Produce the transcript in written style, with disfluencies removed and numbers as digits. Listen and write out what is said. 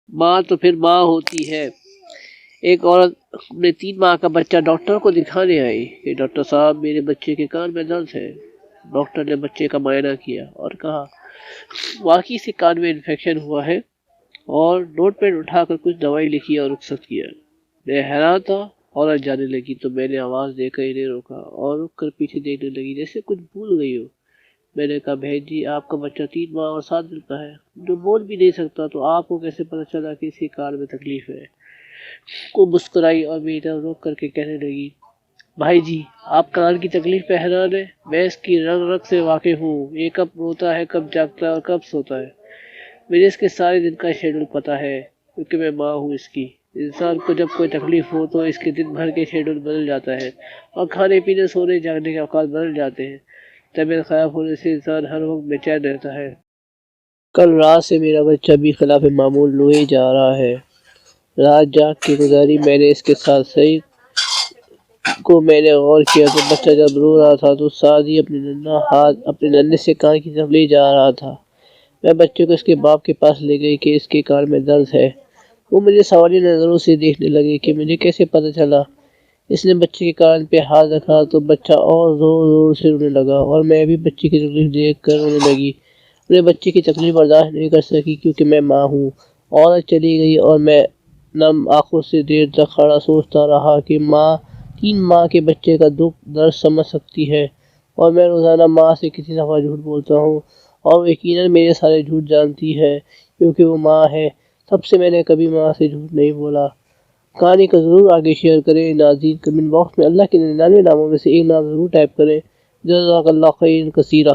ماں تو پھر ماں ہوتی ہے۔ ایک عورت اپنے 3 ماہ کا بچہ ڈاکٹر کو دکھانے آئی کہ ڈاکٹر صاحب میرے بچے کے کان میں درد ہے۔ ڈاکٹر نے بچے کا معائنہ کیا اور کہا واقعی سے کان میں انفیکشن ہوا ہے، اور نوٹ پیڈ اٹھا کر کچھ دوائی لکھی اور رخصت کیا۔ میں حیران تھا۔ عورت جانے لگی تو میں نے آواز دے کر انہیں روکا اور رک کر پیچھے دیکھنے لگی جیسے کچھ بھول گئی ہو۔ میں نے کہا بہن جی، آپ کا بچہ 3 ماہ اور 7 دن کا ہے، جو بول بھی نہیں سکتا، تو آپ کو کیسے پتہ چلا کہ اس کے کان میں تکلیف ہے؟ وہ مسکرائی اور میری طرف روک کر کے کہنے لگی بھائی جی، آپ کان کی تکلیف پہ حیران ہیں؟ میں اس کی رگ رگ سے واقف ہوں، یہ کب روتا ہے، کب جاگتا ہے اور کب سوتا ہے۔ مجھے اس کے سارے دن کا شیڈول پتہ ہے، کیونکہ میں ماں ہوں اس کی۔ انسان کو جب کوئی تکلیف ہو تو اس کے دن بھر کے شیڈول بدل جاتا ہے، اور کھانے پینے، سونے جاگنے کے اوقات بدل جاتے ہیں۔ طبیعت خراب ہونے سے انسان ہر وقت بے چین رہتا ہے۔ کل رات سے میرا بچہ بھی خلاف معمول روئے جا رہا ہے۔ رات جاگ کے گزاری۔ میں نے اس کے ساتھ سعید کو میں نے غور کیا تو بچہ جب رو رہا تھا تو سعید ہی اپنے ننھا ہاتھ اپنے ننھے سے کان کی طرف لے جا رہا تھا۔ میں بچے کو اس کے باپ کے پاس لے گئی کہ اس کے کان میں درد ہے۔ وہ مجھے سوالیہ نظروں سے دیکھنے لگے کہ مجھے کیسے پتہ چلا۔ اس نے بچے کے کان پہ ہاتھ رکھا تو بچہ اور زور زور سے رونے لگا، اور میں بھی بچے کی تکلیف دیکھ کر رونے لگی۔ میں بچے کی تکلیف برداشت نہیں کر سکی کیونکہ میں ماں ہوں۔ عورت چلی گئی اور میں نم آنکھوں سے دیر تک کھڑا سوچتا رہا کہ ماں 3 ماہ کے بچے کا دکھ درد سمجھ سکتی ہے، اور میں روزانہ ماں سے کتنی دفعہ جھوٹ بولتا ہوں، اور وہ یقیناً میرے سارے جھوٹ جانتی ہے کیونکہ وہ ماں ہے۔ تب سے میں نے کبھی ماں سے جھوٹ نہیں بولا۔ کہانی کو ضرور آگے شیئر کریں ناظرین۔ کمنٹ باکس میں اللہ کے 99 ناموں میں سے ایک نام ضرور ٹائپ کریں۔ جزاک اللہ خیر کثیرہ۔